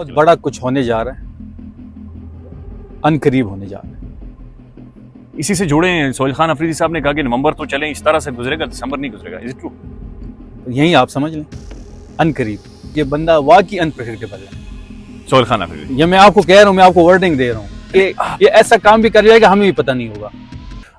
बहुत बड़ा कुछ होने जा रहा है, अनकरीब होने जा रहा है। इसी से जुड़े हैं। सोहेल खान अफरीदी साहब ने कहा कि नवंबर तो चले इस तरह से गुजरेगा, दिसंबर नहीं गुजरेगा। Is it true? तो यही आप समझ लें, अनकरीब। ये बंदा वाकई अनप्रेडिक्टेबल है। सोहेल खान अफरीदी, ये मैं आपको कह रहा हूँ, मैं आपको वर्डिंग दे रहा हूँ कि ये ऐसा काम भी कर जाएगा, हमें भी पता नहीं होगा।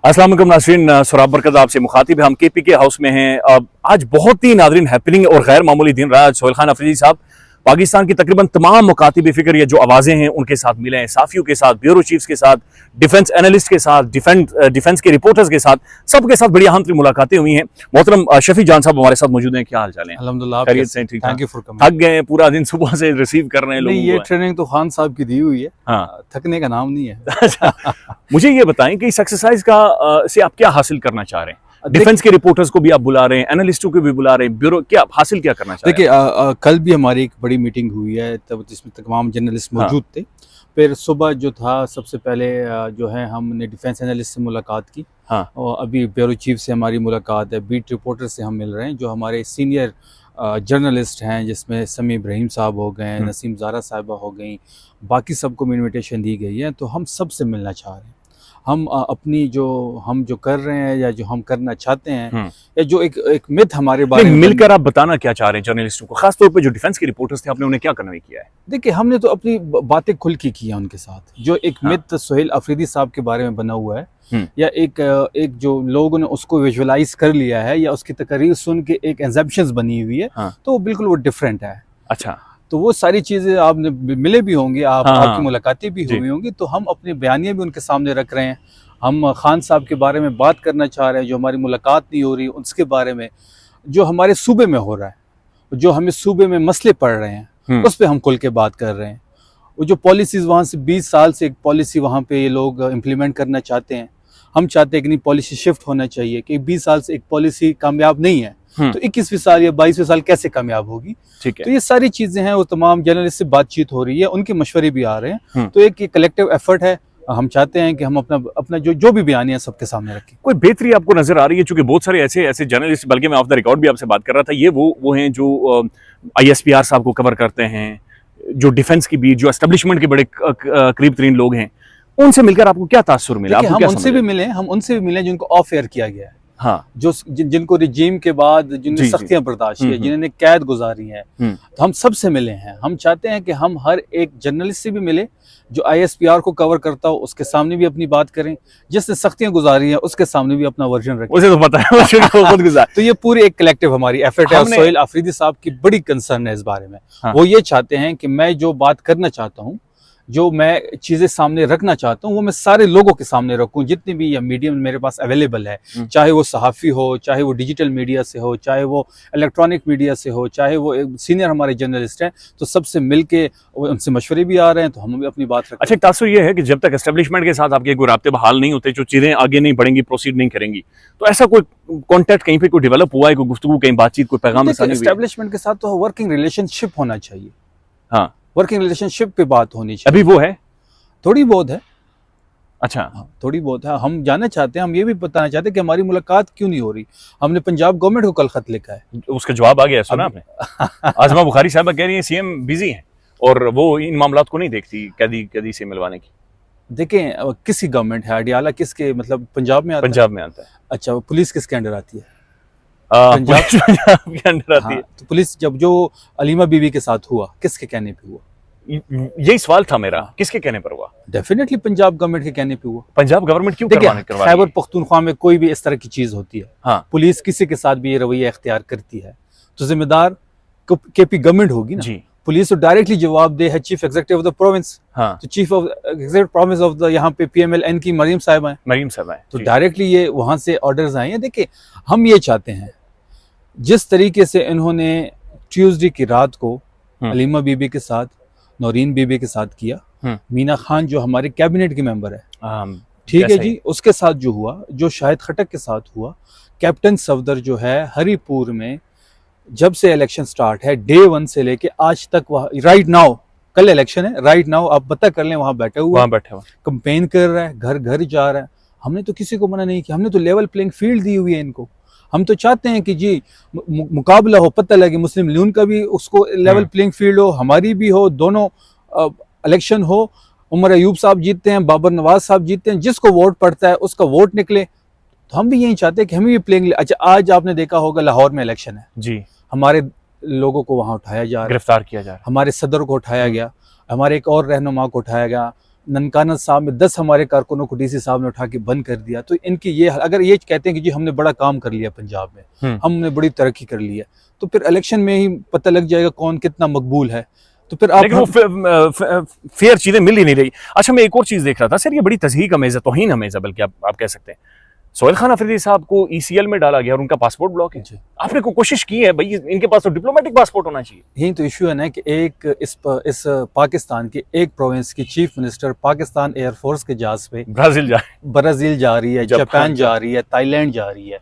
अस्सलाम वालेकुम नाज़रीन, सुराब बरकत आपसे मुखातिब है। हम केपीके हाउस में हैं। आज बहुत ही नाज़रीन हैपनिंग और गैर मामूली दिन रहा। सोहेल खान अफरीदी साहब पाकिस्तान की तकरीबन तमाम मुकातिब फिक्र या जो आवाज़ें हैं उनके साथ मिले हैं, साफियों के साथ, ब्यूरो चीफ्स के साथ, डिफेंस एनालिस्ट के साथ, डिफेंस के रिपोर्टर्स के साथ, सबके साथ बड़ी अहम मुलाकातें हुई हैं। मोहतरम शफी जान साहब हमारे साथ मौजूद हैं। क्या हाल चाल है? अल्हम्दुलिल्लाह, खैरियत से? ठीक। Thank you for coming. थक गए हैं, पूरा दिन सुबह से रिसीव कर रहे हैं लोगों ये को। ट्रेनिंग तो खान साहब की दी हुई है, हाँ, थकने का नाम नहीं है। अच्छा, मुझे ये बताएं कि इस एक्सरसाइज का से आप क्या हासिल करना चाह रहे हैं? डिफेंस के रिपोर्टर्स को भी आप बुला रहे हैं, एनालिस्टों को भी बुला रहे हैं, ब्यूरो क्या हासिल क्या करना चाह रहे हैं? देखिए, कल भी हमारी एक बड़ी मीटिंग हुई है, तब जिसमें तमाम जर्नलिस्ट मौजूद थे। फिर सुबह जो था, सबसे पहले जो है हमने डिफेंस एनालिस्ट से मुलाकात की। हाँ। और अभी ब्यूरो चीफ से हमारी मुलाकात है, बीट रिपोर्टर से हम मिल रहे हैं, जो हमारे सीनियर जर्नलिस्ट हैं, जिसमें समी इब्राहिम साहब हो गए, नसीम ज़ारा साहिबा हो गई, बाकी सबको इन्विटेशन दी गई है। तो हम सबसे मिलना चाह रहे हैं। हम अपनी हम जो कर रहे हैं या जो हम करना चाहते हैं, या जो एक मिथ हमारे बारे में मिलकर आप बताना क्या चाह रहे हैं जर्नलिस्टों को, खासतौर पे जो डिफेंस के रिपोर्टर्स थे, आपने उन्हें क्या कन्वे किया है? देखिए, हमने तो अपनी बातें खुल के की है उनके साथ। जो एक मिथ सोहेल अफरीदी साहब के बारे में बना हुआ है, या एक जो लोगों ने उसको विजुअलाइज कर लिया है, या उसकी तकरीर सुन के एक एग्जम्पशंस बनी हुई है, तो बिल्कुल वो डिफरेंट है। अच्छा, तो वो सारी चीज़ें आपने मिले भी होंगे, आपकी मुलाकातें भी हुई होंगी, तो हम अपने बयानियाँ भी उनके सामने रख रहे हैं। हम खान साहब के बारे में बात करना चाह रहे हैं, जो हमारी मुलाकात नहीं हो रही उसके बारे में, जो हमारे सूबे में हो रहा है, जो हमें सूबे में मसले पड़ रहे हैं, उस पर हम खुल के बात कर रहे हैं। वो जो पॉलिसीज़ वहाँ से 20 साल से एक पॉलिसी वहाँ पे ये लोग इम्प्लीमेंट करना चाहते हैं, हम चाहते हैं कि नहीं, पॉलिसी शिफ्ट होना चाहिए कि 20 साल से एक पॉलिसी कामयाब नहीं है, तो 21वें साल या 22वें साल कैसे कामयाब होगी। ठीक है। तो ये सारी चीज़ें हैं, वो तमाम जर्नलिस्ट से बातचीत हो रही है, उनके मशवरे भी आ रहे हैं। तो एक कलेक्टिव एफर्ट है। हम चाहते हैं कि हम अपना जो भी बयानियां सबके सामने रखें। कोई बेहतरी आपको नजर आ रही है? क्योंकि बहुत सारे ऐसे जर्नलिस्ट, बल्कि मैं ऑफ द रिकॉर्ड भी आपसे बात कर रहा था, ये वो हैं जो ISPR साहब को कवर करते हैं, जो डिफेंस की भी, जो एस्टेब्लिशमेंट के बड़े करीब तरीन लोग हैं, उनसे मिलकर आपको क्या तासुर मिला? हम उनसे भी मिले जिनको ऑफ एयर किया गया है। हाँ, जिनको रिजीम के बाद जिनने सख्तियां बर्दाश्त की, जिन्होंने कैद गुजारी है, तो हम सबसे मिले हैं। हम चाहते हैं कि हम हर एक जर्नलिस्ट से भी मिले, जो ISPR को कवर करता हो उसके सामने भी अपनी बात करें, जिसने सख्तियां गुजारी हैं उसके सामने भी अपना वर्जन रखें। उसे तो पता है। तो ये पूरी एक कलेक्टिव हमारी एफर्ट है। सोहेल अफरीदी साहब की बड़ी कंसर्न है इस बारे में। वो ये चाहते हैं कि मैं जो बात करना चाहता हूँ, जो मैं चीज़ें सामने रखना चाहता हूँ, वो मैं सारे लोगों के सामने रखूँ, जितने भी या मीडियम मेरे पास अवेलेबल है, चाहे वो सहाफ़ी हो, चाहे वो डिजिटल मीडिया से हो, चाहे वो इलेक्ट्रॉनिक मीडिया से हो, चाहे वो सीनियर हमारे जर्नलिस्ट हैं, तो सबसे मिल के उनसे मशवरे भी आ रहे हैं, तो हम भी अपनी बात रखें। अच्छा, एक तासुर ये है कि जब तक एस्टेब्लिशमेंट के साथ आपके कोई राब्ते बहाल नहीं होते, जो चीज़ें आगे नहीं बढ़ेंगी, प्रोसीड नहीं करेंगी, तो ऐसा कोई कॉन्टैक्ट कहीं पे कोई डेवलप हुआ है, कोई गुफ्तगू, कहीं बातचीत, कोई पैगाम? एस्टेब्लिशमेंट के साथ तो वर्किंग रिलेशनशिप होना चाहिए। हाँ, वर्किंग रिलेशनशिप पे बात होनी चाहिए। अभी वो है? थोड़ी बहुत है। अच्छा, थोड़ी बहुत है। हम जानना चाहते हैं, हम ये भी बताना चाहते हैं कि हमारी मुलाकात क्यों नहीं हो रही। हमने पंजाब गवर्नमेंट को कल खत लिखा है, उसका जवाब आ गया, सुना आपने? आजमा बुखारी साहबा कह रही है CM बिजी हैं और वो इन मामलात को नहीं देखती, कैदी से मिलवाने की। देखें, किसी गवर्नमेंट है, अडियाला किसके, मतलब पंजाब में आता है? पंजाब में आता है। अच्छा, पुलिस किसके अंडर आती है? पंजाब के अंडर आती है। तो पुलिस जब जो अलीमा बीबी के साथ हुआ, किसके कहने पे हुआ? यही सवाल था मेरा, किसके कहने पर हुआ? डेफिनेटली पंजाब गवर्नमेंट के कहने पे हुआ। पंजाब गवर्नमेंट क्यों खैबर पख्तूनख्वा में कोई भी इस तरह की चीज होती है, पुलिस किसी के साथ भी ये रवैया इख्तियार करती है, तो जिम्मेदार KP गवर्नमेंट होगी ना जी। पुलिस तो डायरेक्टली जवाब दे है chief executive of the province. तो chief of executive province of the यहाँ पे PMLN की मरीम साहब है, तो डायरेक्टली ये वहां से ऑर्डर्स आए हैं। देखिए, हम ये चाहते हैं, जिस तरीके से इन्होंने ट्यूसडे की रात को अलीमा बीबी के साथ, नौरीन बीबी के साथ किया, मीना खान जो हमारे कैबिनेट के मेंबर है, ठीक है जी, उसके साथ जो हुआ, जो शाहिद खटक के साथ हुआ, कैप्टन सफदर जो है हरिपुर में जब से इलेक्शन स्टार्ट है, डे 1 से लेके आज तक, वह राइट नाउ, कल इलेक्शन है, राइट नाउ आप पता कर लें, वहां बैठे हुए कंपेन कर रहा है, घर घर जा रहा है। हमने तो किसी को मना नहीं किया, हमने तो लेवल प्लेइंग फील्ड दी हुई है इनको। हम तो चाहते हैं कि जी मुकाबला हो, पता लगे, मुस्लिम लीग का भी उसको लेवल प्लेइंग फील्ड हो, हमारी भी हो, दोनों इलेक्शन हो, उमर अयूब साहब जीतते हैं, बाबर नवाज साहब जीतते हैं, जिसको वोट पड़ता है उसका वोट निकले। तो हम भी यही चाहते हैं कि हमें भी प्लेइंग। अच्छा, आज आपने देखा होगा लाहौर में इलेक्शन है जी, हमारे लोगों को वहां उठाया जा रहा है, गिरफ्तार किया जा रहा हमारे सदर को उठाया गया, हमारे एक और रहनुमा को उठाया गया, ननकाना साहब में 10 हमारे कारकुनों को डीसी साहब ने उठा के बंद कर दिया। तो इनकी ये, अगर ये कहते हैं कि जी हमने बड़ा काम कर लिया पंजाब में, हमने बड़ी तरक्की कर ली है, तो फिर इलेक्शन में ही पता लग जाएगा कौन कितना मकबूल है। तो फिर आप लेकिन वो फेयर चीजें मिल ही नहीं रही। अच्छा, मैं एक और चीज देख रहा था सर, ये बड़ी तज़हीक अमेज़ है, तौहीन अमेज़ है बल्कि आप कह सकते हैं। सोहेल खान अफरीदी साहब को ECL में डाला गया और उनका पासपोर्ट ब्लॉक है। आपने को कोशिश की है भाई, इनके पास तो डिप्लोमेटिक पासपोर्ट होना चाहिए। यही तो इशू है ना कि एक इस पाकिस्तान के एक प्रोविंस की चीफ मिनिस्टर पाकिस्तान एयरफोर्स के जहाज पे ब्राजील जा रही है, जापान जा रही है, ताईलैंड जा रही है,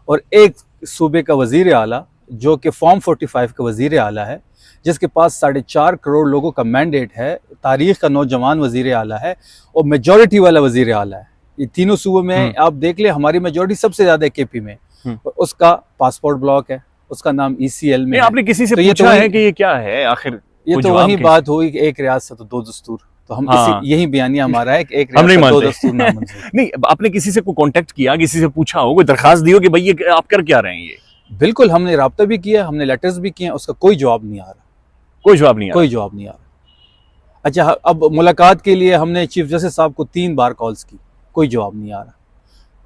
और एक सूबे का वजीर आला जो कि फॉर्म 45 का वजीर आला है, जिसके पास 4.5 करोड़ लोगों का मैंडेट है, तारीख का नौजवान वजीर आला है और मेजॉरिटी वाला वजीर आला है। ये तीनों सूबों में आप देख ले, हमारी मेजॉरिटी सबसे ज्यादा है KP में, और उसका पासपोर्ट ब्लॉक है, उसका नाम ECL में। आपने किसी से पूछा है कि ये क्या है आखिर? ये तो वही बात हुई कि एक रियासत तो 2 दस्तूर, तो हम यही बयानिया हमारा है कि एक रियासत 2 दस्तूर नामंजूर। नहीं, आपने किसी से कोई कांटेक्ट किया, किसी से पूछा हो, कोई दरखास्त दी हो कि भाई ये आप कर क्या रहे हैं? ये बिल्कुल हमने राब्ता भी किया, हमने लेटर्स भी किए, उसका कोई जवाब नहीं आ रहा, कोई जवाब नहीं आ रहा, कोई जवाब नहीं आ रहा। अच्छा, अब मुलाकात के लिए हमने चीफ जस्टिस साहब को 3 बार कॉल्स की, कोई जवाब नहीं आ रहा।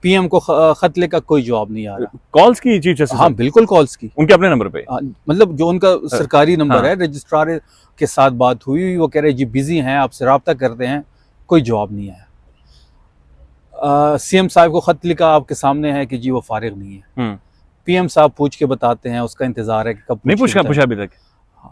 PM को खत लिखा, कोई जवाब नहीं आ रहा। कॉल्स की चीफ जस्टिस? हाँ बिल्कुल कॉल्स की, उनके अपने नंबर पे, मतलब जो उनका सरकारी नंबर है, रजिस्ट्रार के साथ बात हुई, वो कह रहे जी बिजी हैं, आपसे रब्ता करते हैं, कोई जवाब नहीं आया। CM साहब को खत लिखा, आपके सामने है कि जी वो फारिग नहीं है। PM साहब पूछ के बताते हैं, उसका इंतजार है कि कब नहीं पूछा अभी तक।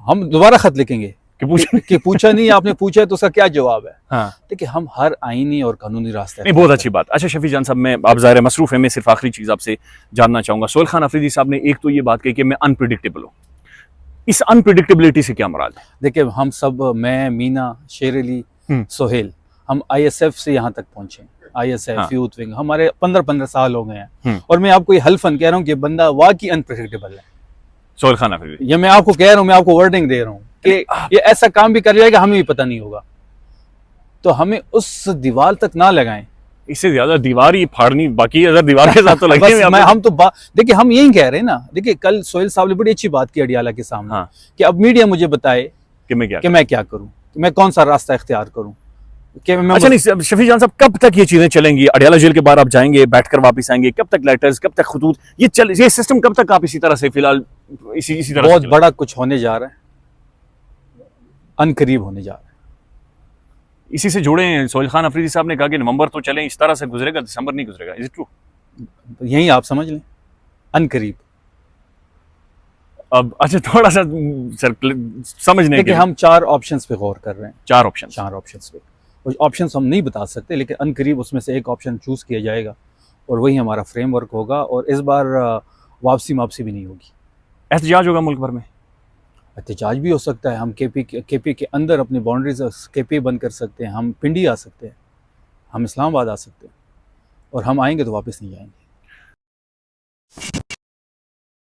हम दोबारा खत लिखेंगे कि पूछा नहीं, आपने पूछा है तो उसका क्या जवाब है। हाँ। देखिए, हम हर आईनी और कानूनी रास्ते। नहीं, बहुत अच्छी बात। अच्छा शफी जान साहब, मैं आप ज़ाहिर मसरूफ है, मैं सिर्फ आखिरी चीज आपसे जानना चाहूंगा। सोहेल खान अफरीदी साहब ने एक तो ये बात कही कि मैं अनप्रिडिक्टेबल हूँ, इस अनप्रिडिक्टेबिलिटी से क्या मुराद है? देखिए, हम सब, मैं, मीना, शेर अली, सोहेल, हम ISF से यहाँ तक पहुंचे। ISF यूथ विंग, हमारे 15 साल हो गए हैं, और मैं आपको ये हल्फन कह रहा हूँ कि बंदा वाकई अनप्रिडिक्टेबल है, सोहेल खान अफरीदी। ये मैं आपको कह रहा हूँ, मैं आपको वर्डिंग दे रहा हूँ कि ये ऐसा काम भी कर जाएगा, हमें भी पता नहीं होगा। तो हमें उस दीवार तक ना लगाएं, इससे ज्यादा दीवार ही फाड़नी बाकी है, अगर दीवार के साथ तो लगे हम तो देखिए, हम यही कह रहे हैं ना। देखिए, कल सोहेल साहब ने बड़ी अच्छी बात की अडियाला के सामने, कि अब मीडिया मुझे बताए कि मैं क्या करूं, मैं कौन सा रास्ता इख्तियार करूं। अच्छा, नहीं शफी जान साहब, कब तक ये चीजें चलेंगी? अडियाला जेल के बाहर आप जाएंगे, बैठकर वापस आएंगे, कब तक लेटर्स, कब तक खतूत, ये सिस्टम कब तक आप इसी तरह से फिलहाल इसी तरह? बहुत बड़ा कुछ होने जा रहा है, अनकरीब होने जा रहा है। इसी से जुड़े हैं। सोहेल खान अफरीदी साहब ने कहा कि नवंबर तो चले, इस तरह से गुजरेगा, दिसंबर नहीं गुजरेगा। Is it true? यही आप समझ लें, अनकरीब। अब अच्छा, थोड़ा सा सर समझने के, हम 4 ऑप्शंस पे गौर कर रहे हैं। 4 ऑप्शंस पे, कुछ ऑप्शंस हम नहीं बता सकते, लेकिन अनकरीब उसमें से एक ऑप्शन चूज किया जाएगा, और वही हमारा फ्रेमवर्क होगा। और इस बार वापसी भी नहीं होगी, एहतजाज होगा मुल्क भर में। एहतजाज भी हो सकता है, हम KP के अंदर अपनी बाउंड्रीज KP बंद कर सकते हैं, हम पिंडी आ सकते हैं, हम इस्लामाबाद आ सकते हैं, और हम आएंगे तो वापस नहीं जाएंगे।